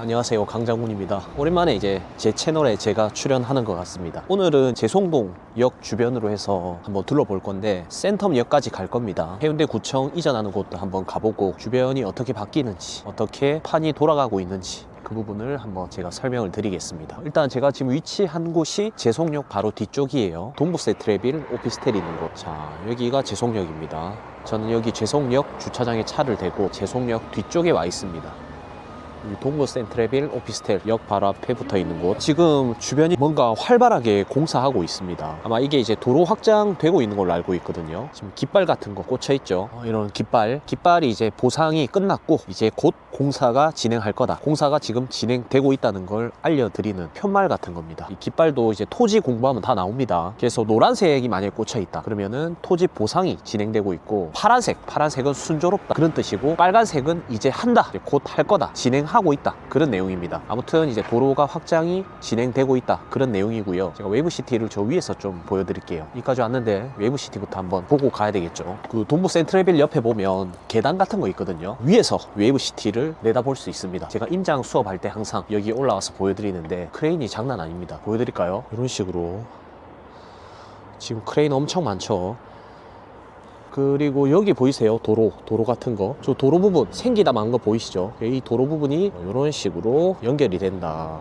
안녕하세요, 강장훈입니다. 오랜만에 이제 제 채널에 제가 출연하는 것 같습니다. 오늘은 제송동역 주변으로 해서 한번 둘러볼 건데 센텀역까지 갈 겁니다. 해운대구청 이전하는 곳도 한번 가보고 주변이 어떻게 바뀌는지, 어떻게 판이 돌아가고 있는지 그 부분을 한번 제가 설명을 드리겠습니다. 일단 제가 지금 위치한 곳이 제송역 바로 뒤쪽이에요. 동부세 트래빌 오피스텔 있는 곳. 자, 여기가 제송역입니다. 저는 여기 제송역 주차장에 차를 대고 제송역 뒤쪽에 와 있습니다. 동부 센트레빌 오피스텔 역 바로 앞에 붙어 있는 곳. 지금 주변이 뭔가 활발하게 공사하고 있습니다. 아마 이게 이제 도로 확장되고 있는 걸로 알고 있거든요. 지금 깃발 같은 거 꽂혀 있죠. 이런 깃발이 이제 보상이 끝났고 이제 곧 공사가 진행할 거다. 공사가 지금 진행되고 있다는 걸 알려드리는 편말 같은 겁니다. 이 깃발도 이제 토지 공부하면 다 나옵니다. 그래서 노란색이 만약에 꽂혀 있다 그러면은 토지 보상이 진행되고 있고, 파란색은 순조롭다 그런 뜻이고, 빨간색은 이제 한다, 곧 할 거다, 진행하고 있다 그런 내용입니다. 아무튼 이제 도로가 확장이 진행되고 있다 그런 내용이고요. 제가 웨이브시티를 저 위에서 좀 보여드릴게요. 여기까지 왔는데 웨이브시티부터 한번 보고 가야 되겠죠. 그 동부 센트레빌 옆에 보면 계단 같은 거 있거든요. 위에서 웨이브시티를 내다볼 수 있습니다. 제가 임장 수업할 때 항상 여기 올라와서 보여드리는데 크레인이 장난 아닙니다. 보여드릴까요? 이런 식으로 지금 크레인 엄청 많죠. 그리고 여기 보이세요? 도로 같은 거. 저 도로 부분 생기다 만 거 보이시죠? 이 도로 부분이 이런 식으로 연결이 된다.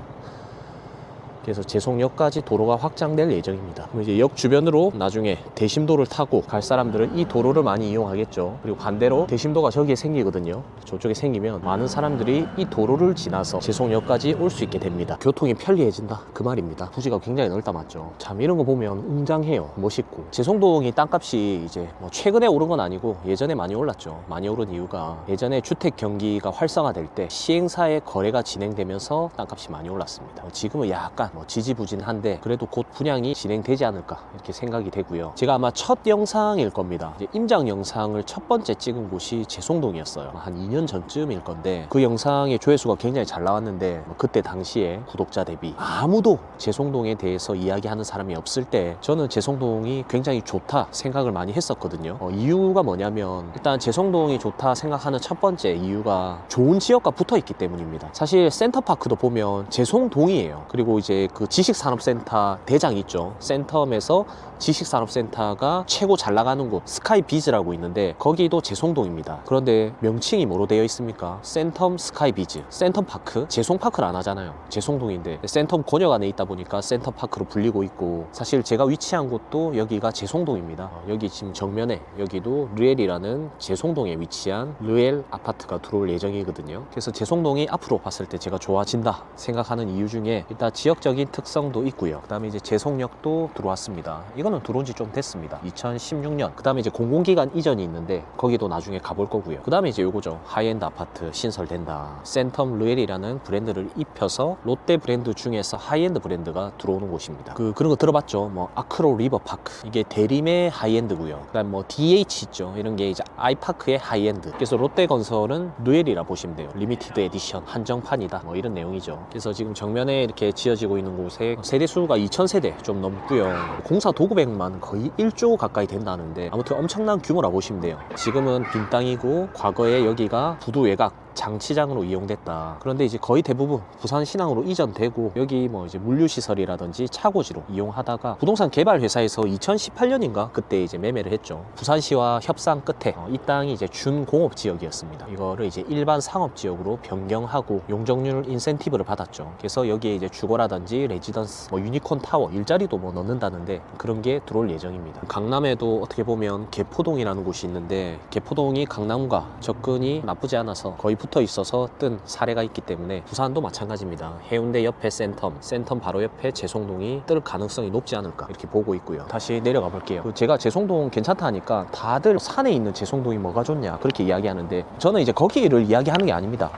그래서 제송역까지 도로가 확장될 예정입니다. 그럼 이제 역 주변으로 나중에 대심도를 타고 갈 사람들은 이 도로를 많이 이용하겠죠. 그리고 반대로 대심도가 저기에 생기거든요. 저쪽에 생기면 많은 사람들이 이 도로를 지나서 제송역까지 올 수 있게 됩니다. 교통이 편리해진다 그 말입니다. 부지가 굉장히 넓다 맞죠. 참 이런 거 보면 웅장해요. 멋있고. 제송동이 땅값이 이제 뭐 최근에 오른 건 아니고 예전에 많이 올랐죠. 많이 오른 이유가 예전에 주택 경기가 활성화될 때 시행사의 거래가 진행되면서 땅값이 많이 올랐습니다. 지금은 약간 지지부진한데 그래도 곧 분양이 진행되지 않을까 이렇게 생각이 되고요. 제가 아마 첫 영상일 겁니다. 이제 임장 영상을 첫 번째 찍은 곳이 제송동이었어요. 한 2년 전쯤일 건데 그 영상의 조회수가 굉장히 잘 나왔는데 그때 당시에 구독자 대비 아무도 제송동에 대해서 이야기하는 사람이 없을 때 저는 제송동이 굉장히 좋다 생각을 많이 했었거든요. 이유가 뭐냐면 일단 제송동이 좋다 생각하는 첫 번째 이유가 좋은 지역과 붙어 있기 때문입니다. 사실 센터파크도 보면 제송동이에요. 그리고 이제 그 지식산업센터 대장 있죠. 센텀에서 지식산업센터가 최고 잘 나가는 곳 스카이비즈라고 있는데 거기도 제송동입니다. 그런데 명칭이 뭐로 되어 있습니까? 센텀 스카이비즈, 센텀파크. 제송파크를 안 하잖아요. 제송동인데 센텀 권역 안에 있다 보니까 센텀파크로 불리고 있고, 사실 제가 위치한 곳도 여기가 제송동입니다. 여기 지금 정면에 여기도 르엘이라는 제송동에 위치한 르엘 아파트가 들어올 예정이거든요. 그래서 제송동이 앞으로 봤을 때 제가 좋아진다 생각하는 이유 중에 일단 지역적인 특성도 있고요. 그 다음에 이제 제송역도 들어왔습니다. 이거는 들어온 지 좀 됐습니다. 2016년. 그 다음에 이제 공공기관 이전이 있는데 거기도 나중에 가볼 거고요. 그 다음에 이제 요거죠. 하이엔드 아파트 신설된다. 센텀 르엘이라는 브랜드를 입혀서 롯데 브랜드 중에서 하이엔드 브랜드가 들어오는 곳입니다. 그런 거 들어봤죠? 뭐 아크로 리버파크, 이게 대림의 하이엔드고요. 그 다음 뭐 DH 있죠. 이런 게 이제 아이파크의 하이엔드. 그래서 롯데건설은 르엘이라 보시면 돼요. 리미티드 에디션 한정판이다 뭐 이런 내용이죠. 그래서 지금 정면에 이렇게 지어지고 있는 곳에 세대수가 2000세대 좀 넘고요. 공사 도급액만 거의 1조 가까이 된다는데 아무튼 엄청난 규모라 보시면 돼요. 지금은 빈 땅이고 과거에 여기가 부두 외곽 장치장으로 이용됐다. 그런데 이제 거의 대부분 부산 신항으로 이전되고 여기 뭐 이제 물류시설이라든지 차고지로 이용하다가 부동산 개발 회사에서 2018년인가 그때 이제 매매를 했죠. 부산시와 협상 끝에 이 땅이 이제 준공업 지역이었습니다. 이거를 이제 일반 상업 지역으로 변경하고 용적률 인센티브를 받았죠. 그래서 여기에 이제 주거라든지 레지던스, 뭐 유니콘 타워 일자리도 뭐 넣는다는데 그런 게 들어올 예정입니다. 강남에도 어떻게 보면 개포동이라는 곳이 있는데 개포동이 강남과 접근이 나쁘지 않아서 거의 붙어 있어서 뜬 사례가 있기 때문에 부산도 마찬가지입니다. 해운대 옆에 센텀 바로 옆에 제송동이 뜰 가능성이 높지 않을까 이렇게 보고 있고요. 다시 내려가 볼게요. 제가 제송동 괜찮다 하니까 다들 산에 있는 제송동이 뭐가 좋냐 그렇게 이야기하는데 저는 이제 거기를 이야기하는 게 아닙니다.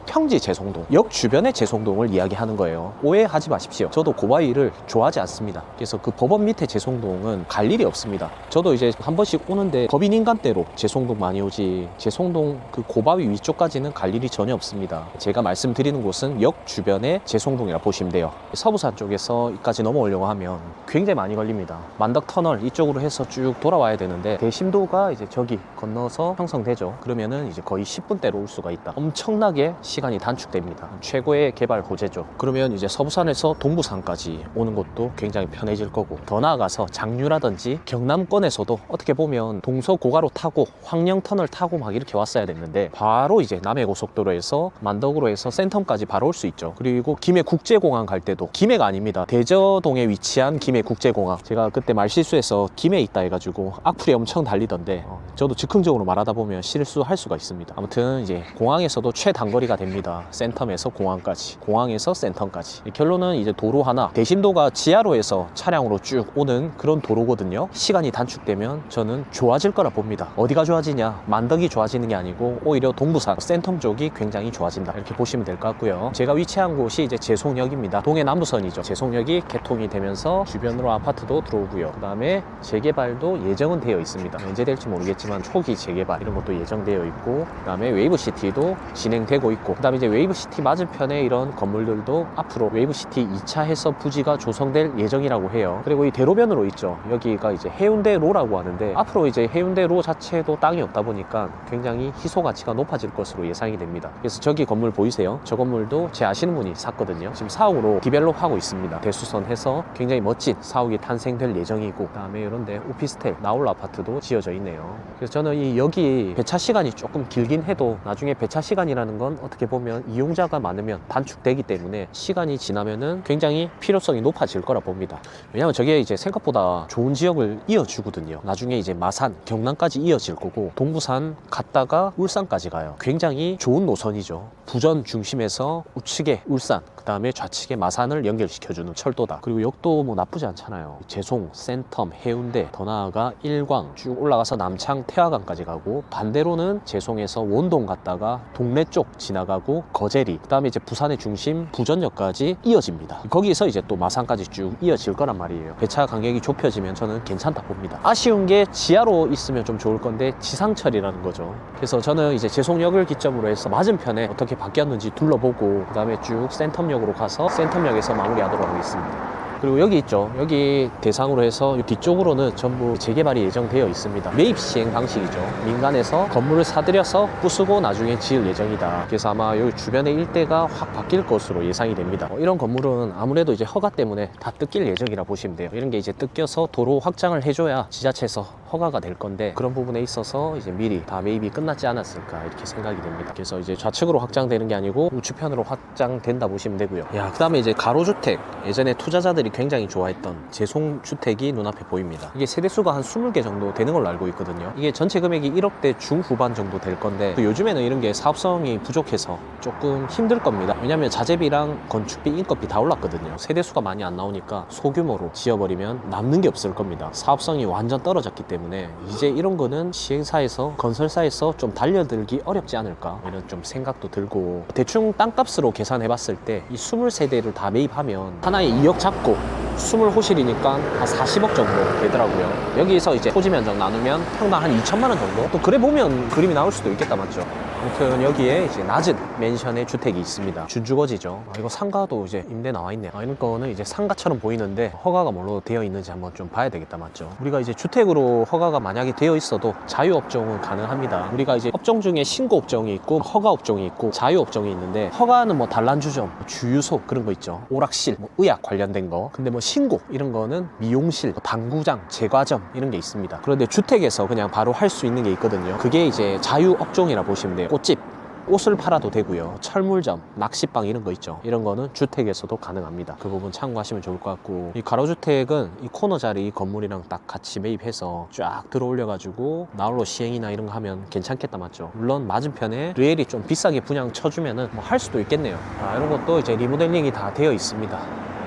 평지 제송동, 역 주변의 제송동을 이야기하는 거예요. 오해하지 마십시오. 저도 고바위를 좋아하지 않습니다. 그래서 그 법원 밑에 제송동은 갈 일이 없습니다. 저도 이제 한 번씩 오는데 법인 인간대로 제송동 많이 오지 제송동 그 고바위 위쪽까지는 갈 일이 전혀 없습니다. 제가 말씀드리는 곳은 역 주변의 제송동이라 보시면 돼요. 서부산 쪽에서 여기까지 넘어오려고 하면 굉장히 많이 걸립니다. 만덕터널 이쪽으로 해서 쭉 돌아와야 되는데 대심도가 이제 저기 건너서 형성되죠. 그러면은 이제 거의 10분대로 올 수가 있다. 엄청나게 시간이 단축됩니다. 최고의 개발 호재죠. 그러면 이제 서부산에서 동부산까지 오는 것도 굉장히 편해질 거고, 더 나아가서 장류라든지 경남권에서도 어떻게 보면 동서고가로 타고 황령터널 타고 막 이렇게 왔어야 됐는데, 바로 이제 남해고속도로에서 만덕으로 해서 센텀까지 바로 올 수 있죠. 그리고 김해국제공항 갈 때도, 김해가 아닙니다, 대저동에 위치한 김해국제공항. 제가 그때 말실수해서 김해에 있다 해가지고 악플이 엄청 달리던데, 저도 즉흥적으로 말하다 보면 실수할 수가 있습니다. 아무튼 이제 공항에서도 최단거리가 됩니다. 센텀에서 공항까지, 공항에서 센텀까지. 결론은 이제 도로 하나, 대신도가 지하로에서 차량으로 쭉 오는 그런 도로거든요. 시간이 단축되면 저는 좋아질 거라 봅니다. 어디가 좋아지냐, 만덕이 좋아지는 게 아니고 오히려 동부산 센텀 쪽이 굉장히 좋아진다, 이렇게 보시면 될 것 같고요. 제가 위치한 곳이 이제 제송역입니다. 동해 남부선이죠. 제송역이 개통이 되면서 주변으로 아파트도 들어오고요. 그 다음에 재개발도 예정은 되어 있습니다. 언제 될지 모르겠지만 초기 재개발 이런 것도 예정되어 있고, 그 다음에 웨이브시티도 진행되고 있고, 그 다음에 이제 웨이브시티 맞은편에 이런 건물들도 앞으로 웨이브시티 2차 해서 부지가 조성될 예정이라고 해요. 그리고 이 대로변으로 있죠. 여기가 이제 해운대로라고 하는데, 앞으로 이제 해운대로 자체도 땅이 없다 보니까 굉장히 희소 가치가 높아질 것으로 예상이 됩니다. 그래서 저기 건물 보이세요? 저 건물도 제 아시는 분이 샀거든요. 지금 사옥으로 디벨롭 하고 있습니다. 대수선 해서 굉장히 멋진 사옥이 탄생될 예정이고, 그 다음에 이런데 오피스텔 나홀 아파트도 지어져 있네요. 그래서 저는 이 여기 배차 시간이 조금 길긴 해도 나중에 배차 시간이라는 건 어떻게 보면 이용자가 많으면 단축되기 때문에 시간이 지나면은 굉장히 필요성이 높아질 거라 봅니다. 왜냐면 저게 이제 생각보다 좋은 지역을 이어주거든요. 나중에 이제 마산, 경남까지 이어질 거고, 동부산 갔다가 울산까지 가요. 굉장히 좋은 노선이죠. 부전 중심에서 우측에 울산, 그 다음에 좌측에 마산을 연결시켜주는 철도다. 그리고 역도 뭐 나쁘지 않잖아요. 제송, 센텀, 해운대, 더 나아가 일광 쭉 올라가서 남창, 태화강까지 가고, 반대로는 제송에서 원동 갔다가 동래 쪽 지나가고 거제리, 그 다음에 이제 부산의 중심 부전역까지 이어집니다. 거기서 이제 또 마산까지 쭉 이어질 거란 말이에요. 배차 간격이 좁혀지면 저는 괜찮다 봅니다. 아쉬운 게 지하로 있으면 좀 좋을 건데 지상철이라는 거죠. 그래서 저는 이제 제송역을 기점으로 해서 맞은편에 어떻게 바뀌었는지 둘러보고, 그 다음에 쭉 센텀역으로 가서 센텀역에서 마무리하도록 하겠습니다. 그리고 여기 있죠. 여기 대상으로 해서 뒤쪽으로는 전부 재개발이 예정되어 있습니다. 매입 시행 방식이죠. 민간에서 건물을 사들여서 부수고 나중에 지을 예정이다. 그래서 아마 여기 주변의 일대가 확 바뀔 것으로 예상이 됩니다. 이런 건물은 아무래도 이제 허가 때문에 다 뜯길 예정이라 보시면 돼요. 이런 게 이제 뜯겨서 도로 확장을 해줘야 지자체에서 허가가 될 건데, 그런 부분에 있어서 이제 미리 다 매입이 끝났지 않았을까 이렇게 생각이 됩니다. 그래서 이제 좌측으로 확장되는 게 아니고 우측편으로 확장된다 보시면 되고요. 그 다음에 이제 가로주택, 예전에 투자자들이 굉장히 좋아했던 제송주택이 눈앞에 보입니다. 이게 세대수가 한 20개 정도 되는 걸로 알고 있거든요. 이게 전체 금액이 1억대 중후반 정도 될 건데, 요즘에는 이런 게 사업성이 부족해서 조금 힘들 겁니다. 왜냐면 자재비랑 건축비, 인건비 다 올랐거든요. 세대수가 많이 안 나오니까 소규모로 지어버리면 남는 게 없을 겁니다. 사업성이 완전 떨어졌기 때문에 이제 이런 거는 시행사에서, 건설사에서 좀 달려들기 어렵지 않을까, 이런 좀 생각도 들고, 대충 땅값으로 계산해 봤을 때 이 20세대를 다 매입하면 하나에 2억 잡고 20호실이니까 한 40억 정도 되더라고요. 여기서 이제 토지 면적 나누면 평당 한 2천만 원 정도? 또 그래 보면 그림이 나올 수도 있겠다, 맞죠? 아무튼 여기에 이제 낮은 맨션의 주택이 있습니다. 준주거지죠. 이거 상가도 이제 임대 나와 있네요. 이런 거는 이제 상가처럼 보이는데 허가가 뭘로 되어 있는지 한번 좀 봐야 되겠다, 맞죠? 우리가 이제 주택으로 허가가 만약에 되어 있어도 자유업종은 가능합니다. 우리가 이제 업종 중에 신고업종이 있고 허가업종이 있고 자유업종이 있는데, 허가는 뭐 단란주점, 주유소 그런 거 있죠. 오락실, 뭐 의학 관련된 거. 근데 뭐 신고 이런 거는 미용실, 당구장, 제과점 이런 게 있습니다. 그런데 주택에서 그냥 바로 할 수 있는 게 있거든요. 그게 이제 자유업종이라 보시면 돼요. 꽃집, 옷을 팔아도 되고요. 철물점, 낚시방 이런 거 있죠. 이런 거는 주택에서도 가능합니다. 그 부분 참고하시면 좋을 것 같고, 이 가로주택은 이 코너 자리 건물이랑 딱 같이 매입해서 쫙 들어 올려가지고 나홀로 시행이나 이런 거 하면 괜찮겠다, 맞죠? 물론 맞은편에 르엘이 좀 비싸게 분양 쳐주면은 뭐 할 수도 있겠네요. 이런 것도 이제 리모델링이 다 되어 있습니다.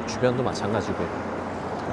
주변도 마찬가지고요.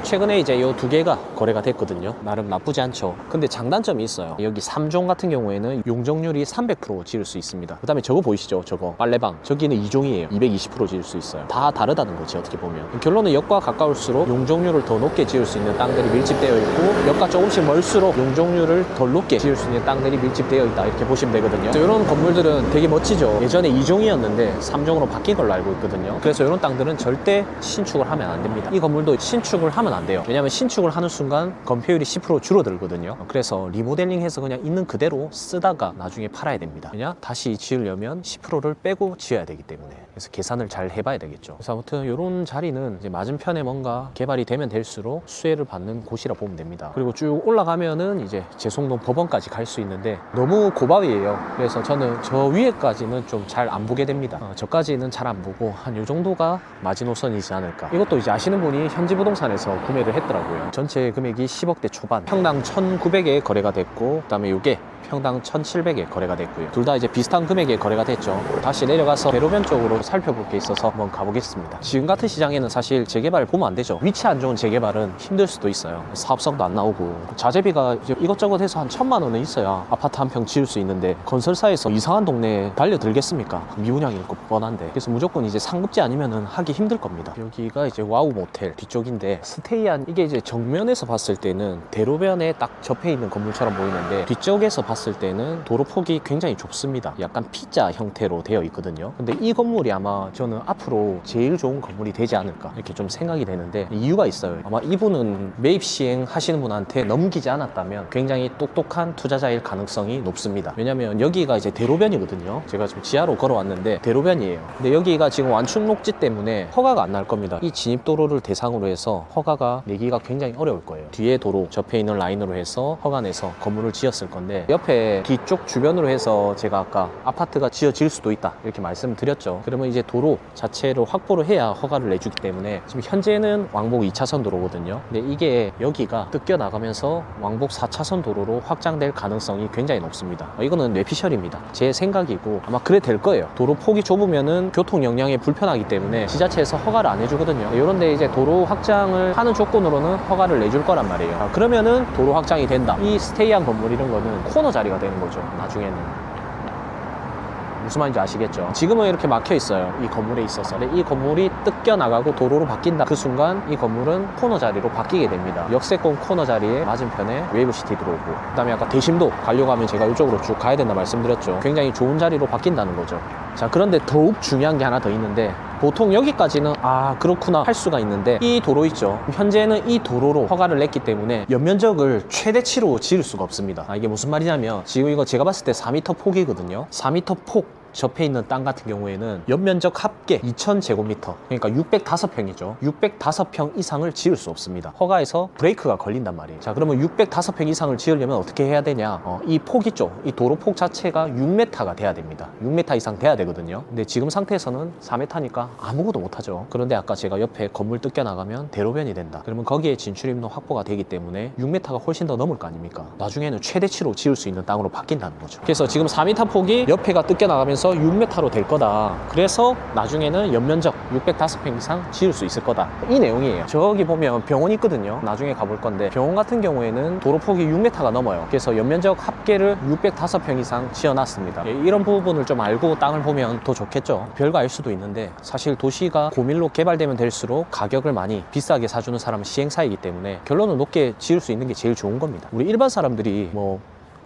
최근에 이제 이 두 개가 거래가 됐거든요. 나름 나쁘지 않죠. 근데 장단점이 있어요. 여기 3종 같은 경우에는 용적률이 300% 지을 수 있습니다. 그 다음에 저거 보이시죠? 저거 빨래방. 저기는 2종이에요 220% 지을 수 있어요. 다 다르다는 거지, 어떻게 보면. 결론은 역과 가까울수록 용적률을 더 높게 지을 수 있는 땅들이 밀집되어 있고, 역과 조금씩 멀수록 용적률을 덜 높게 지을 수 있는 땅들이 밀집되어 있다, 이렇게 보시면 되거든요. 이런 건물들은 되게 멋지죠. 예전에 2종이었는데 3종으로 바뀐 걸로 알고 있거든요. 그래서 이런 땅들은 절대 신축을 하면 안 됩니다. 이 건물도 신축을 하면 하면 안 돼요. 왜냐면 신축을 하는 순간 건폐율이 10% 줄어들거든요. 그래서 리모델링해서 그냥 있는 그대로 쓰다가 나중에 팔아야 됩니다. 왜냐? 다시 지으려면 10%를 빼고 지어야 되기 때문에. 그래서 계산을 잘 해봐야 되겠죠. 그래서 아무튼 이런 자리는 이제 맞은편에 뭔가 개발이 되면 될수록 수혜를 받는 곳이라 보면 됩니다. 그리고 쭉 올라가면은 이제 제송동 법원까지 갈 수 있는데 너무 고바위예요. 그래서 저는 저 위에까지는 좀 잘 안 보게 됩니다. 저까지는 잘 안 보고 한 요 정도가 마지노선이지 않을까. 이것도 이제 아시는 분이 현지부동산에서 구매를 했더라고요. 전체 금액이 10억대 초반, 평당 1,900에 거래가 됐고, 그 다음에 이게 평당 1,700에 거래가 됐고요. 둘 다 이제 비슷한 금액에 거래가 됐죠. 다시 내려가서 대로변 쪽으로 살펴볼 게 있어서 한번 가보겠습니다. 지금 같은 시장에는 사실 재개발 보면 안 되죠. 위치 안 좋은 재개발은 힘들 수도 있어요. 사업성도 안 나오고 자재비가 이제 이것저것 해서 한 1,000만 원은 있어야 아파트 한 평 지을 수 있는데, 건설사에서 이상한 동네에 달려들겠습니까? 미분양일 거 뻔한데. 그래서 무조건 이제 상급지 아니면은 하기 힘들 겁니다. 여기가 이제 와우 모텔 뒤쪽인데, 스테이한 이게 이제 정면에서 봤을 때는 대로변에 딱 접해 있는 건물처럼 보이는데, 뒤쪽에서 봤을 때는 도로 폭이 굉장히 좁습니다. 약간 피자 형태로 되어 있거든요. 근데 이 건물이 아마 저는 앞으로 제일 좋은 건물이 되지 않을까 이렇게 좀 생각이 되는데, 이유가 있어요. 아마 이분은 매입 시행 하시는 분한테 넘기지 않았다면 굉장히 똑똑한 투자자일 가능성이 높습니다. 왜냐면 여기가 이제 대로변이거든요. 제가 지금 지하로 걸어왔는데 대로변이에요. 근데 여기가 지금 완충 녹지 때문에 허가가 안 날 겁니다. 이 진입도로를 대상으로 해서 허가가 내기가 굉장히 어려울 거예요. 뒤에 도로 접해 있는 라인으로 해서 허가 내서 건물을 지었을 건데, 옆에 뒤쪽 주변으로 해서 제가 아까 아파트가 지어질 수도 있다 이렇게 말씀을 드렸죠. 그러면 이제 도로 자체를 확보를 해야 허가를 내주기 때문에, 지금 현재는 왕복 2차선 도로거든요. 근데 이게 여기가 뜯겨 나가면서 왕복 4차선 도로로 확장될 가능성이 굉장히 높습니다. 이거는 뇌피셜입니다. 제 생각이고 아마 그래 될 거예요. 도로 폭이 좁으면은 교통 역량이 불편하기 때문에 지자체에서 허가를 안 해주거든요. 이런데 이제 도로 확장을 하는 조건으로는 허가를 내줄 거란 말이에요. 그러면은 도로 확장이 된다. 이 스테이한 건물 이런 거는 코너 자리가 되는 거죠. 나중에는. 무슨 말인지 아시겠죠? 지금은 이렇게 막혀 있어요. 이 건물에 있어서. 근데 이 건물이 뜯겨 나가고 도로로 바뀐다. 그 순간 이 건물은 코너 자리로 바뀌게 됩니다. 역세권 코너 자리에 맞은편에 웨이브시티 들어오고, 그 다음에 아까 대심도 가려고 하면 제가 이쪽으로 쭉 가야 된다 말씀드렸죠. 굉장히 좋은 자리로 바뀐다는 거죠. 자, 그런데 더욱 중요한 게 하나 더 있는데, 보통 여기까지는 그렇구나 할 수가 있는데, 이 도로 있죠. 현재는 이 도로로 허가를 냈기 때문에 연면적을 최대치로 지을 수가 없습니다. 이게 무슨 말이냐면, 지금 이거 제가 봤을 때 4m 폭이거든요. 4m 폭 접해 있는 땅 같은 경우에는 연면적 합계 2,000제곱미터, 그러니까 605평이죠. 605평 이상을 지을 수 없습니다. 허가에서 브레이크가 걸린단 말이에요. 자, 그러면 605평 이상을 지으려면 어떻게 해야 되냐? 이 폭 있죠. 이 도로 폭 자체가 6m가 돼야 됩니다. 6m 이상 돼야 되거든요. 근데 지금 상태에서는 4m니까 아무것도 못하죠. 그런데 아까 제가 옆에 건물 뜯겨 나가면 대로변이 된다. 그러면 거기에 진출입로 확보가 되기 때문에 6m가 훨씬 더 넘을 거 아닙니까? 나중에는 최대치로 지을 수 있는 땅으로 바뀐다는 거죠. 그래서 지금 4m 폭이 옆에가 뜯겨 나가면서 6m로 될 거다. 그래서 나중에는 연면적 605평 이상 지을 수 있을 거다. 이 내용이에요. 저기 보면 병원 있거든요. 나중에 가볼 건데, 병원 같은 경우에는 도로폭이 6m가 넘어요. 그래서 연면적 합계를 605평 이상 지어놨습니다. 이런 부분을 좀 알고 땅을 보면 더 좋겠죠. 별거 알 수도 있는데, 사실 도시가 고밀로 개발되면 될수록 가격을 많이 비싸게 사주는 사람은 시행사이기 때문에 결론은 높게 지을 수 있는 게 제일 좋은 겁니다. 우리 일반 사람들이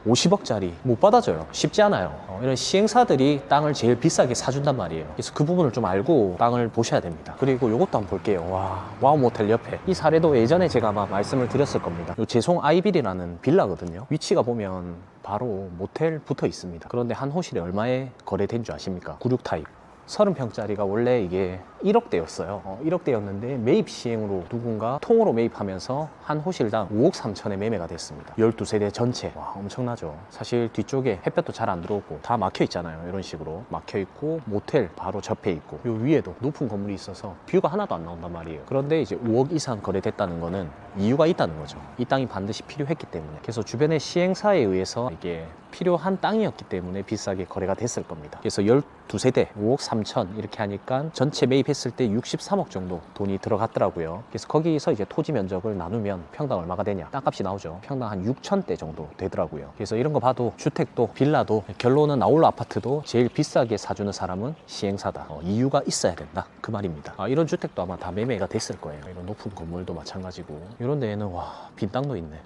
50억짜리 못 받아줘요. 쉽지 않아요. 이런 시행사들이 땅을 제일 비싸게 사준단 말이에요. 그래서 그 부분을 좀 알고 땅을 보셔야 됩니다. 그리고 이것도 한번 볼게요. 와우 모텔 옆에. 이 사례도 예전에 제가 아마 말씀을 드렸을 겁니다. 요 제송 아이빌이라는 빌라거든요. 위치가 보면 바로 모텔 붙어 있습니다. 그런데 한 호실에 얼마에 거래된 줄 아십니까? 96 타입. 30평짜리가 원래 이게 1억대였어요. 1억대였는데 매입 시행으로 누군가 통으로 매입하면서 한 호실당 5억 3천에 매매가 됐습니다. 12세대 전체. 와, 엄청나죠. 사실 뒤쪽에 햇볕도 잘 안 들어오고 다 막혀 있잖아요. 이런 식으로 막혀 있고, 모텔 바로 접해 있고, 요 위에도 높은 건물이 있어서 뷰가 하나도 안 나온단 말이에요. 그런데 이제 5억 이상 거래됐다는 거는 이유가 있다는 거죠. 이 땅이 반드시 필요했기 때문에. 그래서 주변의 시행사에 의해서 이게 필요한 땅이었기 때문에 비싸게 거래가 됐을 겁니다. 그래서 12세대 5억 3천 이렇게 하니까 전체 매입했을 때 63억 정도 돈이 들어갔더라고요. 그래서 거기서 이제 토지 면적을 나누면 평당 얼마가 되냐? 땅값이 나오죠. 평당 한 6천대 정도 되더라고요. 그래서 이런 거 봐도 주택도 빌라도 결론은 아울러 아파트도 제일 비싸게 사주는 사람은 시행사다. 이유가 있어야 된다. 그 말입니다. 이런 주택도 아마 다 매매가 됐을 거예요. 이런 높은 건물도 마찬가지고. 이런 데에는 빈 땅도 있네.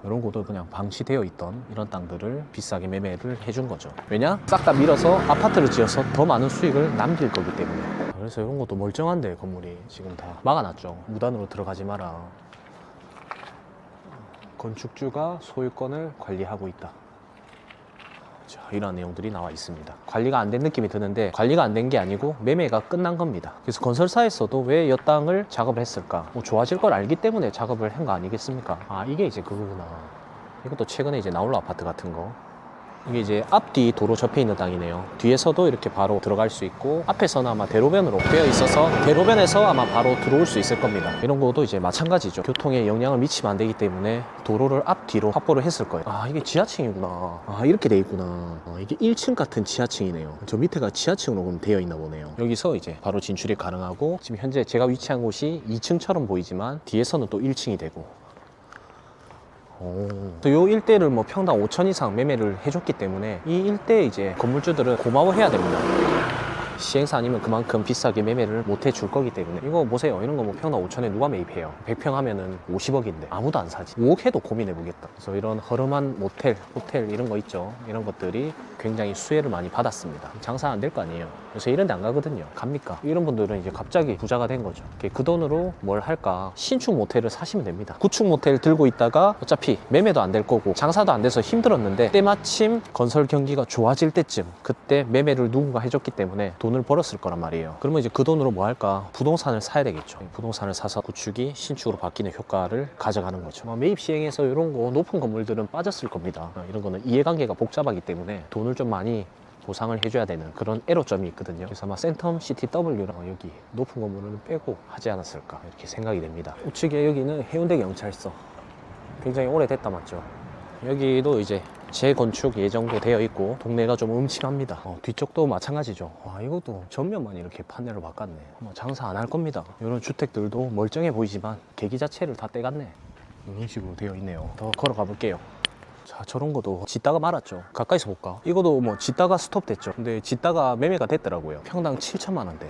이런 곳도 그냥 방치되어 있던 이런 땅들을 비싸게 매매를 해준 거죠. 왜냐? 싹 다 밀어서 아파트를 지어서 더 많은 수익을 남길 거기 때문에. 그래서 이런 것도 멀쩡한데 건물이 지금 다 막아놨죠. 무단으로 들어가지 마라. 건축주가 소유권을 관리하고 있다. 자, 이런 내용들이 나와 있습니다. 관리가 안 된 느낌이 드는데 관리가 안 된 게 아니고 매매가 끝난 겁니다. 그래서 건설사에서도 왜 이 땅을 작업을 했을까? 뭐 좋아질 걸 알기 때문에 작업을 한 거 아니겠습니까? 아, 이게 이제 그거구나. 이것도 최근에 이제 나올 아파트 같은 거. 이게 이제 앞뒤 도로 접해 있는 땅이네요. 뒤에서도 이렇게 바로 들어갈 수 있고 앞에서는 아마 대로변으로 되어 있어서 대로변에서 아마 바로 들어올 수 있을 겁니다. 이런 것도 이제 마찬가지죠. 교통에 영향을 미치면 안 되기 때문에 도로를 앞뒤로 확보를 했을 거예요. 아, 이게 지하층이구나. 아, 이렇게 돼 있구나. 아, 이게 1층 같은 지하층이네요. 저 밑에가 지하층으로 그럼 되어 있나 보네요. 여기서 이제 바로 진출이 가능하고 지금 현재 제가 위치한 곳이 2층처럼 보이지만 뒤에서는 또 1층이 되고 요 일대를 뭐 평당 5천 이상 매매를 해줬기 때문에 이 일대 이제 건물주들은 고마워해야 됩니다. 시행사 아니면 그만큼 비싸게 매매를 못 해줄 거기 때문에 이거 보세요. 이런 거 뭐 평당 5천에 누가 매입해요? 100평 하면은 50억인데 아무도 안 사지. 5억 해도 고민해보겠다. 그래서 이런 허름한 모텔, 호텔 이런 거 있죠. 이런 것들이 굉장히 수혜를 많이 받았습니다. 장사 안 될 거 아니에요. 그래서 이런 데 안 가거든요. 갑니까? 이런 분들은 이제 갑자기 부자가 된 거죠. 그 돈으로 뭘 할까? 신축 모텔을 사시면 됩니다. 구축 모텔 들고 있다가 어차피 매매도 안 될 거고 장사도 안 돼서 힘들었는데 때마침 건설 경기가 좋아질 때쯤 그때 매매를 누군가 해줬기 때문에 돈을 벌었을 거란 말이에요. 그러면 이제 그 돈으로 뭐 할까? 부동산을 사야 되겠죠. 부동산을 사서 구축이 신축으로 바뀌는 효과를 가져가는 거죠. 매입 시행에서 이런 거 높은 건물들은 빠졌을 겁니다. 이런 거는 이해관계가 복잡하기 때문에 돈을 좀 많이 보상을 해줘야 되는 그런 애로점이 있거든요. 그래서 아마 센텀 시티 W랑 여기 높은 건물은 빼고 하지 않았을까 이렇게 생각이 됩니다. 우측에 여기는 해운대 경찰서. 굉장히 오래됐다 맞죠? 여기도 이제 재건축 예정도 되어 있고 동네가 좀 음침합니다. 뒤쪽도 마찬가지죠. 와, 이것도 전면만 이렇게 판넬로 바꿨네. 장사 안 할 겁니다. 이런 주택들도 멀쩡해 보이지만 계기 자체를 다 떼갔네. 이런 식으로 되어 있네요. 더 걸어가 볼게요. 자, 저런 것도 짓다가 말았죠. 가까이서 볼까? 이것도 뭐 짓다가 스톱됐죠. 근데 짓다가 매매가 됐더라고요. 평당 7천만 원대.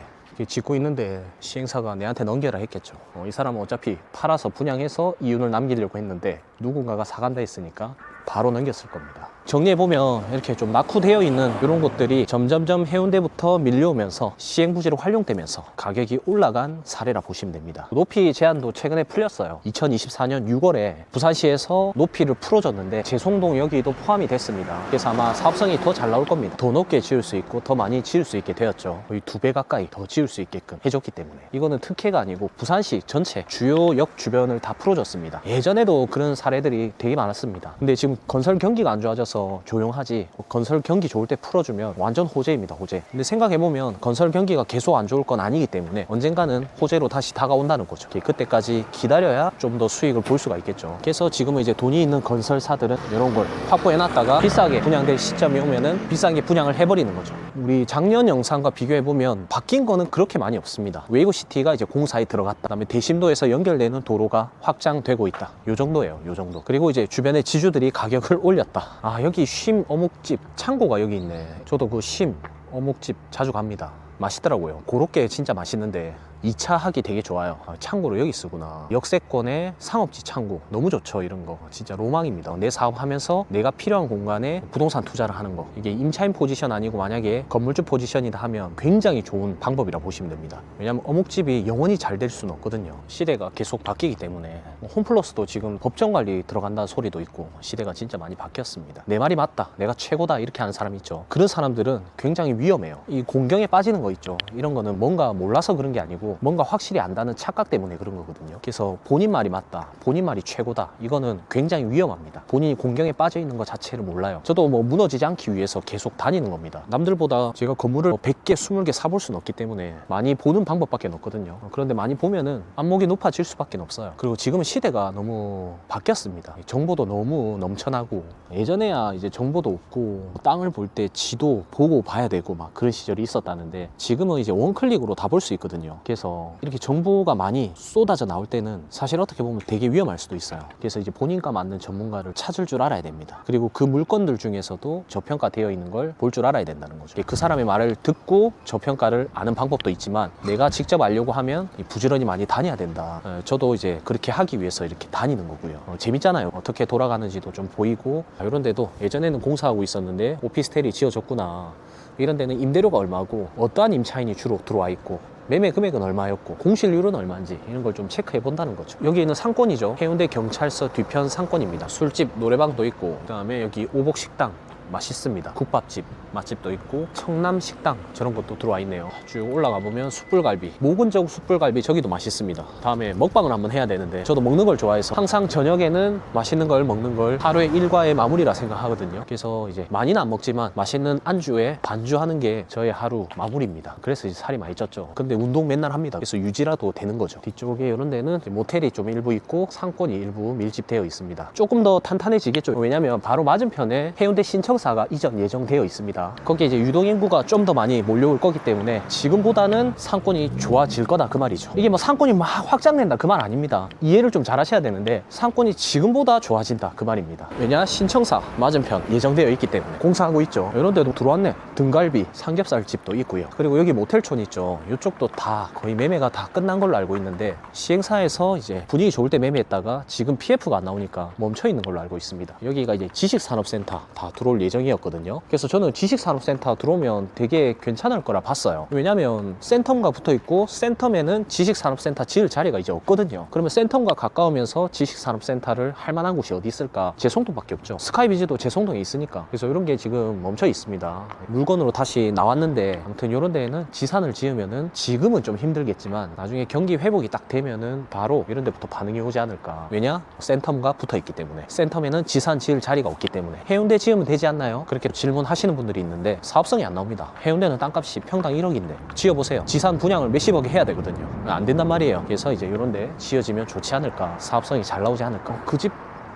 짓고 있는데 시행사가 내한테 넘겨라 했겠죠. 이 사람은 어차피 팔아서 분양해서 이윤을 남기려고 했는데 누군가가 사간다 했으니까 바로 넘겼을 겁니다. 정리해보면 이렇게 좀 낙후되어 있는 이런 곳들이 점점점 해운대부터 밀려오면서 시행부지로 활용되면서 가격이 올라간 사례라 보시면 됩니다. 높이 제한도 최근에 풀렸어요. 2024년 6월에 부산시에서 높이를 풀어줬는데 재송동 여기도 포함이 됐습니다. 그래서 아마 사업성이 더 잘 나올 겁니다. 더 높게 지을 수 있고 더 많이 지을 수 있게 되었죠. 거의 2배 가까이 더 지을 수 있게끔 해줬기 때문에 이거는 특혜가 아니고 부산시 전체 주요 역 주변을 다 풀어줬습니다. 예전에도 그런 사례들이 되게 많았습니다. 근데 지금 건설 경기가 안 좋아져서 조용하지 건설 경기 좋을 때 풀어주면 완전 호재입니다. 호재. 근데 생각해보면 건설 경기가 계속 안 좋을 건 아니기 때문에 언젠가는 호재로 다시 다가온다는 거죠. 그때까지 기다려야 좀 더 수익을 볼 수가 있겠죠. 그래서 지금은 이제 돈이 있는 건설사들은 이런 걸 확보해놨다가 비싸게 분양될 시점이 오면은 비싸게 분양을 해버리는 거죠. 우리 작년 영상과 비교해보면 바뀐 거는 그렇게 많이 없습니다. 웨이고시티가 이제 공사에 들어갔다. 그다음에 대심도에서 연결되는 도로가 확장되고 있다. 요 정도예요. 요 정도. 그리고 이제 주변의 지주들이 가격을 올렸다. 아, 여기 쉼 어묵집 창고가 여기 있네. 저도 그 쉼 어묵집 자주 갑니다. 맛있더라고요. 고로케 진짜 맛있는데 2차 하기 되게 좋아요. 창고로 여기 쓰구나. 역세권의 상업지 창고 너무 좋죠. 이런 거 진짜 로망입니다. 내 사업하면서 내가 필요한 공간에 부동산 투자를 하는 거. 이게 임차인 포지션 아니고 만약에 건물주 포지션이다 하면 굉장히 좋은 방법이라 보시면 됩니다. 왜냐면 어묵집이 영원히 잘 될 수는 없거든요. 시대가 계속 바뀌기 때문에 홈플러스도 지금 법정관리 들어간다는 소리도 있고 시대가 진짜 많이 바뀌었습니다. 내 말이 맞다, 내가 최고다 이렇게 하는 사람 있죠. 그런 사람들은 굉장히 위험해요. 이 공경에 빠지는 거 있죠. 이런 거는 뭔가 몰라서 그런 게 아니고 뭔가 확실히 안다는 착각 때문에 그런 거거든요. 그래서 본인 말이 맞다, 본인 말이 최고다, 이거는 굉장히 위험합니다. 본인이 공경에 빠져 있는 것 자체를 몰라요. 저도 뭐 무너지지 않기 위해서 계속 다니는 겁니다. 남들보다 제가 건물을 100개, 20개 사볼 수는 없기 때문에 많이 보는 방법밖에 없거든요. 그런데 많이 보면은 안목이 높아질 수밖에 없어요. 그리고 지금은 시대가 너무 바뀌었습니다. 정보도 너무 넘쳐나고 예전에야 이제 정보도 없고 땅을 볼 때 지도 보고 봐야 되고 막 그런 시절이 있었다는데 지금은 이제 원클릭으로 다 볼 수 있거든요. 그래서 이렇게 정보가 많이 쏟아져 나올 때는 사실 어떻게 보면 되게 위험할 수도 있어요. 그래서 이제 본인과 맞는 전문가를 찾을 줄 알아야 됩니다. 그리고 그 물건들 중에서도 저평가되어 있는 걸 볼 줄 알아야 된다는 거죠. 그 사람의 말을 듣고 저평가를 아는 방법도 있지만 내가 직접 알려고 하면 부지런히 많이 다녀야 된다. 저도 이제 그렇게 하기 위해서 이렇게 다니는 거고요. 재밌잖아요. 어떻게 돌아가는지도 좀 보이고 이런 데도 예전에는 공사하고 있었는데 오피스텔이 지어졌구나. 이런 데는 임대료가 얼마고 어떠한 임차인이 주로 들어와 있고 매매 금액은 얼마였고 공실률은 얼마인지 이런 걸 좀 체크해 본다는 거죠. 여기는 상권이죠. 해운대 경찰서 뒤편 상권입니다. 술집, 노래방도 있고 그다음에 여기 오복식당 맛있습니다. 국밥집, 맛집도 있고 청남식당 저런 것도 들어와 있네요. 쭉 올라가 보면 숯불갈비, 모근적 숯불갈비 저기도 맛있습니다. 다음에 먹방을 한번 해야 되는데 저도 먹는 걸 좋아해서 항상 저녁에는 맛있는 걸 먹는 걸 하루의 일과의 마무리라 생각하거든요. 그래서 이제 많이는 안 먹지만 맛있는 안주에 반주하는 게 저의 하루 마무리입니다. 그래서 이제 살이 많이 쪘죠. 근데 운동 맨날 합니다. 그래서 유지라도 되는 거죠. 뒤쪽에 이런 데는 모텔이 좀 일부 있고 상권이 일부 밀집되어 있습니다. 조금 더 탄탄해지겠죠. 왜냐면 바로 맞은편에 해운대 신청사가 이전 예정되어 있습니다. 거기에 이제 유동인구가 좀 더 많이 몰려올 거기 때문에 지금보다는 상권이 좋아질 거다 그 말이죠. 이게 뭐 상권이 막 확장된다 그 말 아닙니다. 이해를 좀 잘 하셔야 되는데 상권이 지금보다 좋아진다 그 말입니다. 왜냐? 신청사 맞은편 예정되어 있기 때문에 공사하고 있죠. 이런 데도 들어왔네. 등갈비, 삼겹살집도 있고요. 그리고 여기 모텔촌 있죠. 이쪽도 다 거의 매매가 다 끝난 걸로 알고 있는데 시행사에서 이제 분위기 좋을 때 매매했다가 지금 PF가 안 나오니까 멈춰 있는 걸로 알고 있습니다. 여기가 이제 지식산업센터 다 들어올 예정이었거든요. 그래서 저는 지식산업센터 들어오면 되게 괜찮을 거라 봤어요. 왜냐면 센텀과 붙어 있고 센텀에는 지식산업센터 지을 자리가 이제 없거든요. 그러면 센텀과 가까우면서 지식산업센터를 할 만한 곳이 어디 있을까? 제송동밖에 없죠. 스카이비즈도 제송동에 있으니까. 그래서 이런 게 지금 멈춰 있습니다. 물건으로 다시 나왔는데 아무튼 이런 데에는 지산을 지으면은 지금은 좀 힘들겠지만 나중에 경기 회복이 딱 되면은 바로 이런 데부터 반응이 오지 않을까. 왜냐? 센텀과 붙어 있기 때문에. 센텀에는 지산 지을 자리가 없기 때문에. 해운대 지으면 되지 않나요? 그렇게 질문하시는 분들이 있는데 사업성이 안 나옵니다. 해운대는 땅값이 평당 1억인데 지어보세요. 지산 분양을 몇십억에 해야 되거든요. 안 된단 말이에요. 그래서 이제 이런 데 지어지면 좋지 않을까. 사업성이 잘 나오지 않을까. 그 집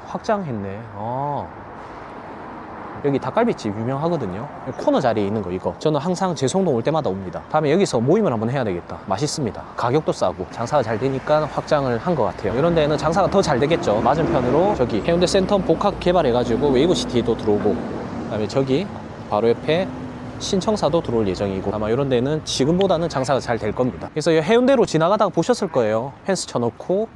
확장했네. 여기 닭갈비집 유명하거든요. 코너 자리에 있는 거 이거 저는 항상 제송동 올 때마다 옵니다. 다음에 여기서 모임을 한번 해야 되겠다. 맛있습니다. 가격도 싸고 장사가 잘 되니까 확장을 한 것 같아요. 이런 데는 장사가 더 잘 되겠죠. 맞은편으로 저기 해운대 센텀 복합 개발해가지고 웨이브시티도 들어오고 그다음에 저기 바로 옆에 신청사도 들어올 예정이고 아마 이런 데는 지금보다는 장사가 잘 될 겁니다. 그래서 해운대로 지나가다가 보셨을 거예요. 펜스 쳐놓고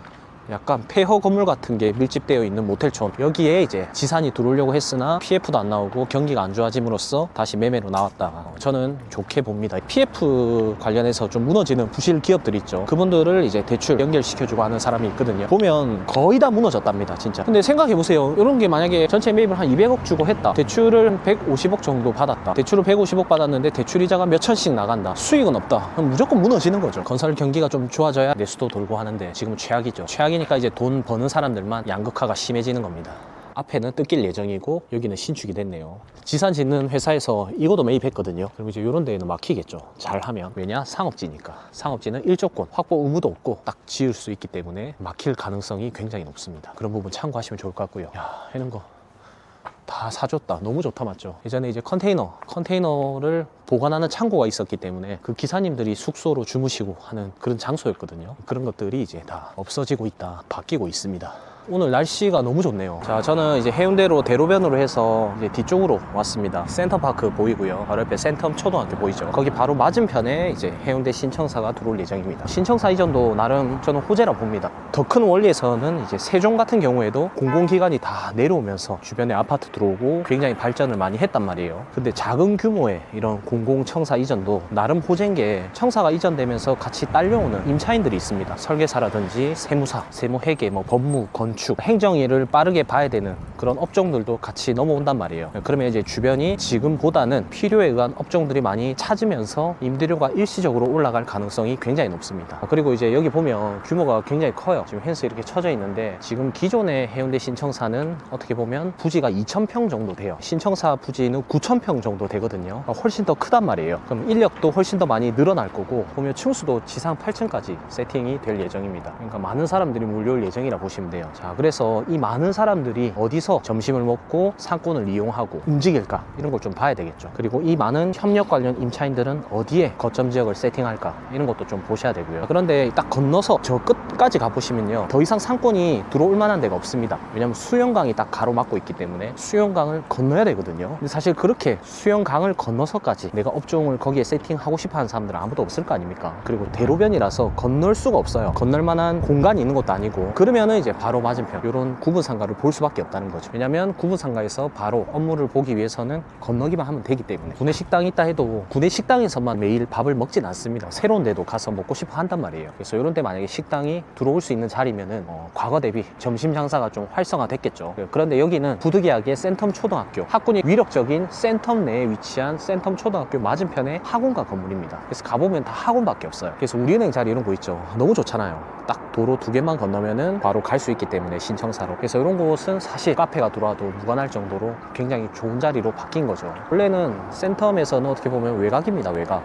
약간 폐허 건물 같은 게 밀집되어 있는 모텔촌 여기에 이제 지산이 들어오려고 했으나 PF도 안 나오고 경기가 안 좋아짐으로써 다시 매매로 나왔다. 저는 좋게 봅니다. PF 관련해서 좀 무너지는 부실 기업들 있죠. 그분들을 이제 대출 연결시켜주고 하는 사람이 있거든요. 보면 거의 다 무너졌답니다 진짜. 근데 생각해보세요. 이런 게 만약에 전체 매입을 한 200억 주고 했다. 대출을 한 150억 정도 받았다. 대출을 150억 받았는데 대출 이자가 몇 천씩 나간다. 수익은 없다. 그럼 무조건 무너지는 거죠. 건설 경기가 좀 좋아져야 내수도 돌고 하는데 지금은 최악이죠. 최악이니까 이제 돈 버는 사람들만 양극화가 심해지는 겁니다. 앞에는 뜯길 예정이고 여기는 신축이 됐네요. 지산 짓는 회사에서 이것도 매입했거든요. 그리고 이제 이런 데에는 막히겠죠. 잘하면. 왜냐? 상업지니까. 상업지는 일조권, 확보 의무도 없고 딱 지을 수 있기 때문에 막힐 가능성이 굉장히 높습니다. 그런 부분 참고하시면 좋을 것 같고요. 야, 해는 거 다 사줬다. 너무 좋다 맞죠? 예전에 이제 컨테이너를 보관하는 창고가 있었기 때문에 그 기사님들이 숙소로 주무시고 하는 그런 장소였거든요. 그런 것들이 이제 다 없어지고 있다. 바뀌고 있습니다. 오늘 날씨가 너무 좋네요. 자, 저는 이제 해운대로 대로변으로 해서 이제 뒤쪽으로 왔습니다. 센터파크 보이고요. 바로 옆에 센텀 초등학교 보이죠. 거기 바로 맞은편에 이제 해운대 신청사가 들어올 예정입니다. 신청사 이전도 나름 저는 호재라 봅니다. 더 큰 원리에서는 이제 세종 같은 경우에도 공공기관이 다 내려오면서 주변에 아파트 들어오고 굉장히 발전을 많이 했단 말이에요. 근데 작은 규모의 이런 공공청사 이전도 나름 호재인 게 청사가 이전되면서 같이 딸려오는 임차인들이 있습니다. 설계사라든지 세무사, 세무회계, 뭐 법무, 건축, 행정일을 빠르게 봐야 되는 그런 업종들도 같이 넘어온단 말이에요. 그러면 이제 주변이 지금보다는 필요에 의한 업종들이 많이 찾으면서 임대료가 일시적으로 올라갈 가능성이 굉장히 높습니다. 그리고 이제 여기 보면 규모가 굉장히 커요. 지금 펜스 이렇게 쳐져 있는데 지금 기존의 해운대 신청사는 어떻게 보면 부지가 2,000평 정도 돼요. 신청사 부지는 9,000평 정도 되거든요. 훨씬 더 크단 말이에요. 그럼 인력도 훨씬 더 많이 늘어날 거고 보면 층수도 지상 8층까지 세팅이 될 예정입니다. 그러니까 많은 사람들이 몰려올 예정이라 보시면 돼요. 자, 그래서 이 많은 사람들이 어디서 점심을 먹고 상권을 이용하고 움직일까 이런 걸 좀 봐야 되겠죠. 그리고 이 많은 협력 관련 임차인들은 어디에 거점 지역을 세팅할까 이런 것도 좀 보셔야 되고요. 그런데 딱 건너서 저 끝까지 가보시면요, 더 이상 상권이 들어올 만한 데가 없습니다. 왜냐면 수영강이 딱 가로막고 있기 때문에 수영강을 건너야 되거든요. 근데 사실 그렇게 수영강을 건너서까지 내가 업종을 거기에 세팅하고 싶어 하는 사람들은 아무도 없을 거 아닙니까? 그리고 대로변이라서 건널 수가 없어요. 건널 만한 공간이 있는 것도 아니고. 그러면은 이제 바로 맞은 맞은편 이런 구분상가를 볼 수밖에 없다는 거죠. 왜냐면 구분상가에서 바로 업무를 보기 위해서는 건너기만 하면 되기 때문에 구내식당이 있다 해도 구내식당에서만 매일 밥을 먹진 않습니다. 새로운 데도 가서 먹고 싶어 한단 말이에요. 그래서 이런 데 만약에 식당이 들어올 수 있는 자리면은 과거 대비 점심 장사가 좀 활성화됐겠죠. 그런데 여기는 부득이하게 센텀 초등학교, 학군이 위력적인 센텀 내에 위치한 센텀 초등학교 맞은편에 학원가 건물입니다. 그래서 가보면 다 학원밖에 없어요. 그래서 우리은행 자리 이런 거 있죠. 너무 좋잖아요. 딱 도로 2개만 건너면은 바로 갈 수 있기 때문에 신청사로. 그래서 이런 곳은 사실 카페가 들어와도 무관할 정도로 굉장히 좋은 자리로 바뀐 거죠. 원래는 센텀에서는 어떻게 보면 외곽입니다. 외곽.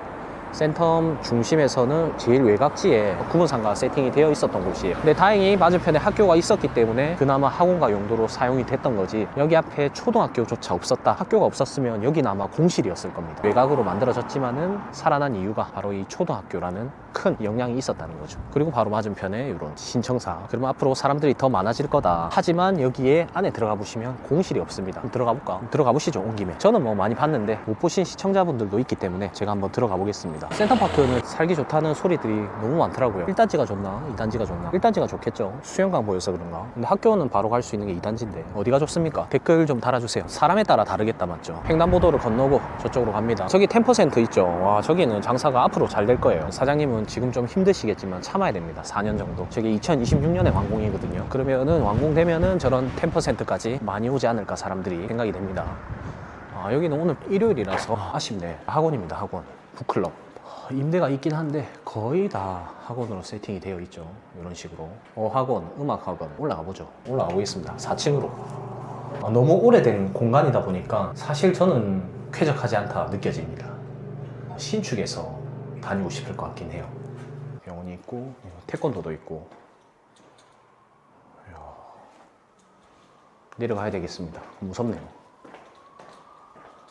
센텀 중심에서는 제일 외곽지에 구분상가 세팅이 되어 있었던 곳이에요. 근데 다행히 맞은편에 학교가 있었기 때문에 그나마 학원가 용도로 사용이 됐던 거지, 여기 앞에 초등학교조차 없었다, 학교가 없었으면 여기는 아마 공실이었을 겁니다. 외곽으로 만들어졌지만은 살아난 이유가 바로 이 초등학교라는 큰 영향이 있었다는 거죠. 그리고 바로 맞은편에 이런 신청사. 그러면 앞으로 사람들이 더 많아질 거다. 하지만 여기에 안에 들어가 보시면 공실이 없습니다. 들어가 볼까? 들어가 보시죠, 온 김에. 저는 뭐 많이 봤는데 못 보신 시청자분들도 있기 때문에 제가 한번 들어가 보겠습니다. 센텀파크는 살기 좋다는 소리들이 너무 많더라고요. 1단지가 좋나 2단지가 좋나? 1단지가 좋겠죠. 수영강 보여서 그런가? 근데 학교는 바로 갈 수 있는 게 2단지인데 어디가 좋습니까? 댓글 좀 달아주세요. 사람에 따라 다르겠다, 맞죠? 횡단보도를 건너고 저쪽으로 갑니다. 저기 10% 있죠. 와, 저기는 장사가 앞으로 잘 될 거예요. 사장님은 지금 좀 힘드시겠지만 참아야 됩니다. 4년 정도. 저게 2026년에 완공이거든요. 그러면은 완공되면은 저런 10%까지 많이 오지 않을까 사람들이 생각이 됩니다. 아, 여기는 오늘 일요일이라서 아쉽네. 학원입니다. 학원. 북클럽. 임대가 있긴 한데 거의 다 학원으로 세팅이 되어 있죠. 이런 식으로. 학원, 음악학원 올라가 보죠. 올라가 보겠습니다. 4층으로. 너무 오래된 공간이다 보니까 사실 저는 쾌적하지 않다 느껴집니다. 신축에서 다니고 싶을 것 같긴 해요. 병원이 있고 태권도도 있고. 이야. 내려가야 되겠습니다. 무섭네요.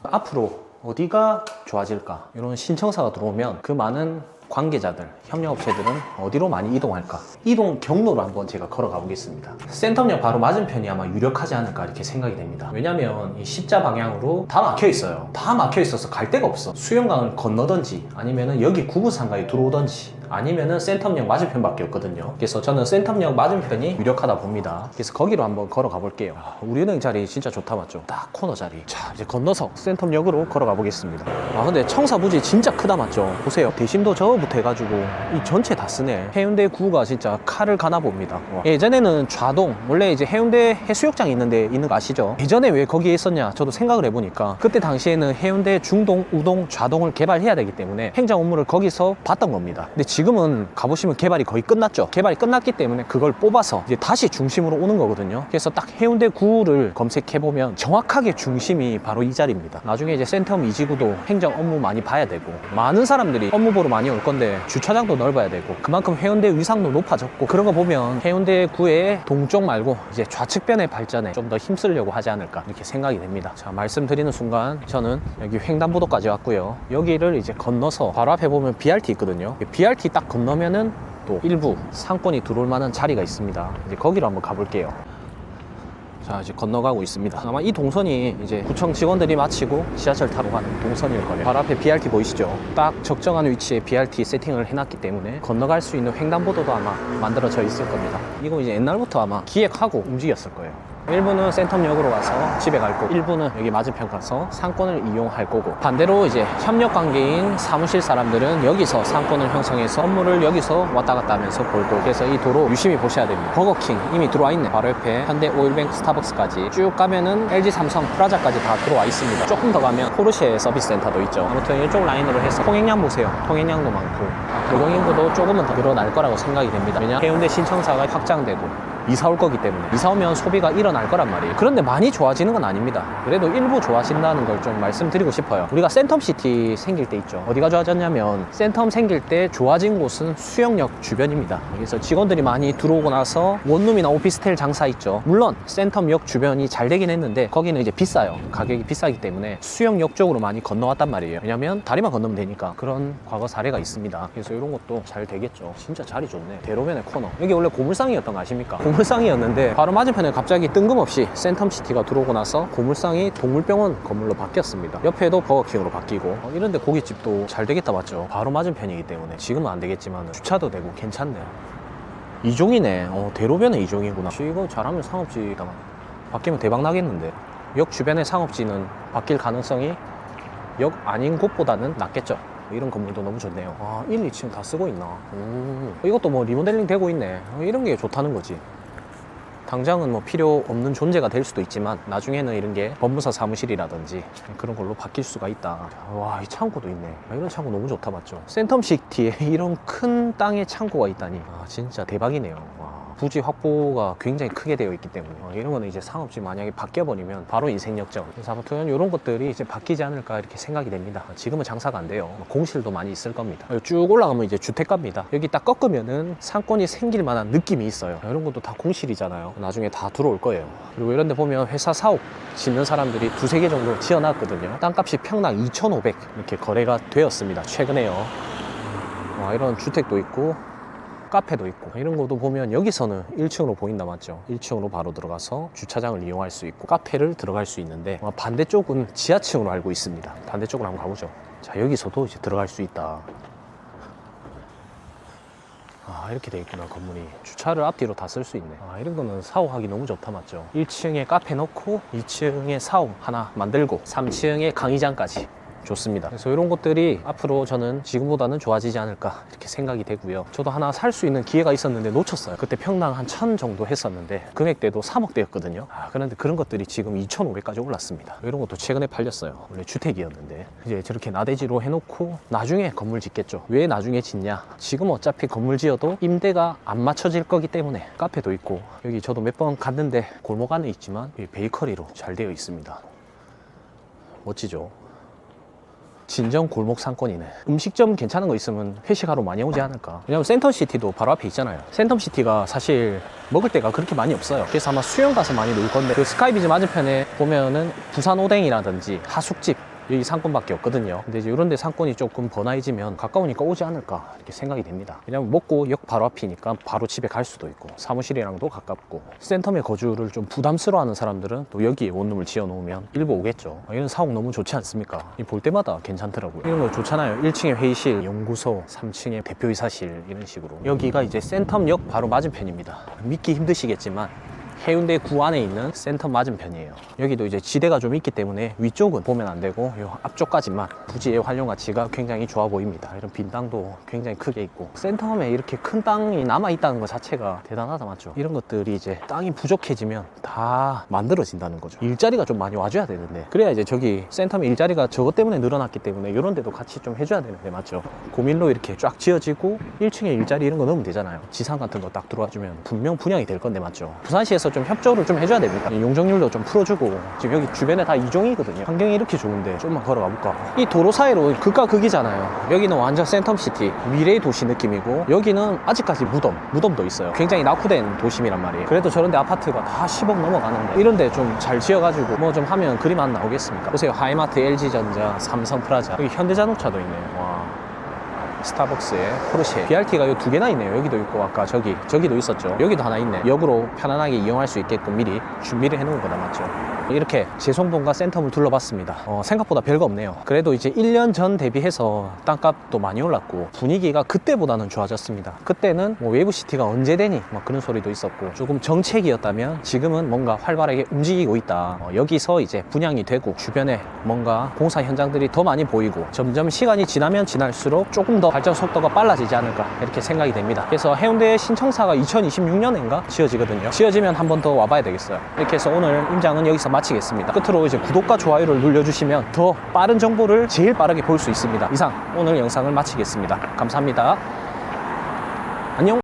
앞으로 어디가 좋아질까? 이런 신청사가 들어오면 그 많은 관계자들, 협력업체들은 어디로 많이 이동할까? 이동 경로로 한번 제가 걸어가 보겠습니다. 센텀역 바로 맞은편이 아마 유력하지 않을까 이렇게 생각이 됩니다. 왜냐면 이 십자 방향으로 다 막혀 있어요. 다 막혀 있어서 갈 데가 없어. 수영강을 건너든지 아니면은 여기 구분상가에 들어오든지 아니면은 센텀역 맞은편밖에 없거든요. 그래서 저는 센텀역 맞은편이 유력하다 봅니다. 그래서 거기로 한번 걸어가 볼게요. 우리은행 자리 진짜 좋다, 맞죠? 딱 코너 자리. 자, 이제 건너서 센텀역으로 걸어가 보겠습니다. 근데 청사부지 진짜 크다, 맞죠? 보세요. 대심도 저부터 해가지고 이 전체 다 쓰네. 해운대 구가 진짜 칼을 가나 봅니다. 예전에는 좌동, 원래 이제 해운대 해수욕장이 있는 거 아시죠? 예전에 왜 거기에 있었냐? 저도 생각을 해보니까 그때 당시에는 해운대 중동, 우동, 좌동을 개발해야 되기 때문에 행정 업무를 거기서 봤던 겁니다. 근데 지금은 가보시면 개발이 거의 끝났죠. 개발이 끝났기 때문에 그걸 뽑아서 이제 다시 중심으로 오는 거거든요. 그래서 딱 해운대 구를 검색해보면 정확하게 중심이 바로 이 자리입니다. 나중에 이제 센텀 이지구도 행정 업무 많이 봐야 되고 많은 사람들이 업무 보러 많이 올 건데 주차장도 넓어야 되고 그만큼 해운대 위상도 높아졌고, 그런 거 보면 해운대 구의 동쪽 말고 이제 좌측변의 발전에 좀 더 힘쓰려고 하지 않을까 이렇게 생각이 됩니다. 자, 말씀드리는 순간 저는 여기 횡단보도까지 왔고요. 여기를 이제 건너서 바로 앞에 보면 BRT 있거든요. BRT 딱 건너면은 또 일부 상권이 들어올 만한 자리가 있습니다. 이제 거기로 한번 가볼게요. 자, 이제 건너가고 있습니다. 아마 이 동선이 이제 구청 직원들이 마치고 지하철 타러 가는 동선일 거예요. 바로 앞에 BRT 보이시죠? 딱 적정한 위치에 BRT 세팅을 해놨기 때문에 건너갈 수 있는 횡단보도도 아마 만들어져 있을 겁니다. 이거 이제 옛날부터 아마 기획하고 움직였을 거예요. 일부는 센텀역으로 가서 집에 갈 거고, 일부는 여기 맞은편 가서 상권을 이용할 거고, 반대로 이제 협력 관계인 사무실 사람들은 여기서 상권을 형성해서 업무를 여기서 왔다 갔다 하면서 볼 거고, 그래서 이 도로 유심히 보셔야 됩니다. 버거킹 이미 들어와 있네. 바로 옆에 현대 오일뱅크 스타벅스까지 쭉 가면은 LG 삼성 프라자까지 다 들어와 있습니다. 조금 더 가면 포르쉐 서비스 센터도 있죠. 아무튼 이쪽 라인으로 해서 통행량 보세요. 통행량도 많고 교통인구도 조금은 더 늘어날 거라고 생각이 됩니다. 왜냐, 해운대 신청사가 확장되고 이사 올 거기 때문에 이사 오면 소비가 일어날 거란 말이에요. 그런데 많이 좋아지는 건 아닙니다. 그래도 일부 좋아진다는 걸 좀 말씀드리고 싶어요. 우리가 센텀시티 생길 때 있죠. 어디가 좋아졌냐면 센텀 생길 때 좋아진 곳은 수영역 주변입니다. 그래서 직원들이 많이 들어오고 나서 원룸이나 오피스텔 장사 있죠. 물론 센텀역 주변이 잘 되긴 했는데 거기는 이제 비싸요. 가격이 비싸기 때문에 수영역 쪽으로 많이 건너왔단 말이에요. 왜냐면 다리만 건너면 되니까. 그런 과거 사례가 있습니다. 그래서 이런 것도 잘 되겠죠. 진짜 자리 좋네. 대로변의 코너. 여기 원래 고물상이었던 거 아십니까? 고물상이었는데 바로 맞은편에 갑자기 뜬금없이 센텀시티가 들어오고 나서 고물상이 동물병원 건물로 바뀌었습니다. 옆에도 버거킹으로 바뀌고 이런데 고깃집도 잘 되겠다, 맞죠? 바로 맞은편이기 때문에 지금은 안 되겠지만 주차도 되고 괜찮네요. 2종이네. 대로변은 2종이구나. 이거 잘하면 상업지가 바뀌면 대박 나겠는데. 역 주변의 상업지는 바뀔 가능성이 역 아닌 곳보다는 낮겠죠. 이런 건물도 너무 좋네요. 아, 1, 2층 다 쓰고 있나? 이것도 뭐 리모델링 되고 있네. 이런 게 좋다는 거지. 당장은 뭐 필요 없는 존재가 될 수도 있지만 나중에는 이런 게 법무사 사무실이라든지 그런 걸로 바뀔 수가 있다. 와, 이 창고도 있네. 이런 창고 너무 좋다, 맞죠? 센텀시티에 이런 큰 땅에 창고가 있다니. 아, 진짜 대박이네요. 와. 부지 확보가 굉장히 크게 되어 있기 때문에 이런 거는 이제 상업지 만약에 바뀌어버리면 바로 인생 역전. 그래서 아무튼 이런 것들이 이제 바뀌지 않을까 이렇게 생각이 됩니다. 지금은 장사가 안 돼요. 공실도 많이 있을 겁니다. 쭉 올라가면 이제 주택가입니다. 여기 딱 꺾으면은 상권이 생길 만한 느낌이 있어요. 이런 것도 다 공실이잖아요. 나중에 다 들어올 거예요. 그리고 이런 데 보면 회사 사옥 짓는 사람들이 두세 개 정도 지어놨거든요. 땅값이 평당 2,500 이렇게 거래가 되었습니다. 최근에요. 와, 이런 주택도 있고 카페도 있고 이런 것도 보면 여기서는 1층으로 보인다, 맞죠? 1층으로 바로 들어가서 주차장을 이용할 수 있고 카페를 들어갈 수 있는데 반대쪽은 지하층으로 알고 있습니다. 반대쪽으로 한번 가보죠. 자, 여기서도 이제 들어갈 수 있다. 아, 이렇게 돼 있구나. 건물이 주차를 앞뒤로 다 쓸 수 있네. 아, 이런 거는 사옥하기 너무 좋다, 맞죠? 1층에 카페 넣고 2층에 사옥 하나 만들고 3층에 강의장까지 좋습니다. 그래서 이런 것들이 앞으로 저는 지금보다는 좋아지지 않을까 이렇게 생각이 되고요. 저도 하나 살 수 있는 기회가 있었는데 놓쳤어요. 그때 평당 한 1,000 정도 했었는데 금액대도 3억대였거든요. 그런데 그런 것들이 지금 2,500까지 올랐습니다. 이런 것도 최근에 팔렸어요. 원래 주택이었는데 이제 저렇게 나대지로 해놓고 나중에 건물 짓겠죠. 왜 나중에 짓냐? 지금 어차피 건물 지어도 임대가 안 맞춰질 거기 때문에. 카페도 있고 여기 저도 몇 번 갔는데 골목 안에 있지만 베이커리로 잘 되어 있습니다. 멋지죠? 진정 골목 상권이네. 음식점 괜찮은 거 있으면 회식하러 많이 오지 않을까. 왜냐면 센텀시티도 바로 앞에 있잖아요. 센텀시티가 사실 먹을 데가 그렇게 많이 없어요. 그래서 아마 수영 가서 많이 놀 건데 그 스카이비즈 맞은편에 보면은 부산 오뎅이라든지 하숙집 여기 상권밖에 없거든요. 근데 이제 이런 데 상권이 조금 번화해지면 가까우니까 오지 않을까 이렇게 생각이 됩니다. 왜냐면 먹고 역 바로 앞이니까 바로 집에 갈 수도 있고 사무실이랑도 가깝고 센텀에 거주를 좀 부담스러워하는 사람들은 또 여기에 원룸을 지어 놓으면 일부 오겠죠. 이런 사옥 너무 좋지 않습니까? 볼 때마다 괜찮더라고요. 이런 거 좋잖아요. 1층에 회의실, 연구소, 3층에 대표이사실 이런 식으로. 여기가 이제 센텀역 바로 맞은편입니다. 믿기 힘드시겠지만 해운대 구 안에 있는 센텀 맞은편이에요. 여기도 이제 지대가 좀 있기 때문에 위쪽은 보면 안 되고 이 앞쪽까지만 부지의 활용 가치가 굉장히 좋아 보입니다. 이런 빈 땅도 굉장히 크게 있고 센텀에 이렇게 큰 땅이 남아 있다는 것 자체가 대단하다, 맞죠? 이런 것들이 이제 땅이 부족해지면 다 만들어진다는 거죠. 일자리가 좀 많이 와줘야 되는데 그래야 이제 저기 센텀에 일자리가 저것 때문에 늘어났기 때문에 이런 데도 같이 좀 해줘야 되는데, 맞죠? 고밀로 이렇게 쫙 지어지고 1층에 일자리 이런 거 넣으면 되잖아요. 지상 같은 거 딱 들어와주면 분명 분양이 될 건데, 맞죠? 부산시에서 좀 협조를 좀 해줘야 됩니다. 용적률도 좀 풀어주고. 지금 여기 주변에 다 2종이거든요 환경이 이렇게 좋은데 좀만 걸어가 볼까? 이 도로 사이로 극과 극이잖아요. 여기는 완전 센텀시티 미래의 도시 느낌이고 여기는 아직까지 무덤도 있어요. 굉장히 낙후된 도심이란 말이에요. 그래도 저런데 아파트가 다 10억 넘어가는데 이런데 좀 잘 지어가지고 뭐 좀 하면 그림 안 나오겠습니까? 보세요. 하이마트, LG전자, 삼성프라자, 여기 현대자동차도 있네요. 와. 스타벅스에 포르쉐, BRT가 요 2개나 있네요. 여기도 있고 아까 저기도 있었죠. 여기도 하나 있네. 역으로 편안하게 이용할 수 있게끔 미리 준비를 해놓은 거다, 맞죠? 이렇게 제송동과 센텀을 둘러봤습니다. 생각보다 별거 없네요. 그래도 이제 1년 전 대비해서 땅값도 많이 올랐고 분위기가 그때보다는 좋아졌습니다. 그때는 뭐 외부시티가 언제 되니 막 그런 소리도 있었고 조금 정책이었다면 지금은 뭔가 활발하게 움직이고 있다. 여기서 이제 분양이 되고 주변에 뭔가 공사 현장들이 더 많이 보이고 점점 시간이 지나면 지날수록 조금 더 발전 속도가 빨라지지 않을까 이렇게 생각이 됩니다. 그래서 해운대 신청사가 2026년인가 지어지거든요. 지어지면 한 번 더 와봐야 되겠어요. 이렇게 해서 오늘 임장은 여기서 마치겠습니다. 끝으로 이제 구독과 좋아요를 눌러주시면 더 빠른 정보를 제일 빠르게 볼 수 있습니다. 이상 오늘 영상을 마치겠습니다. 감사합니다. 안녕.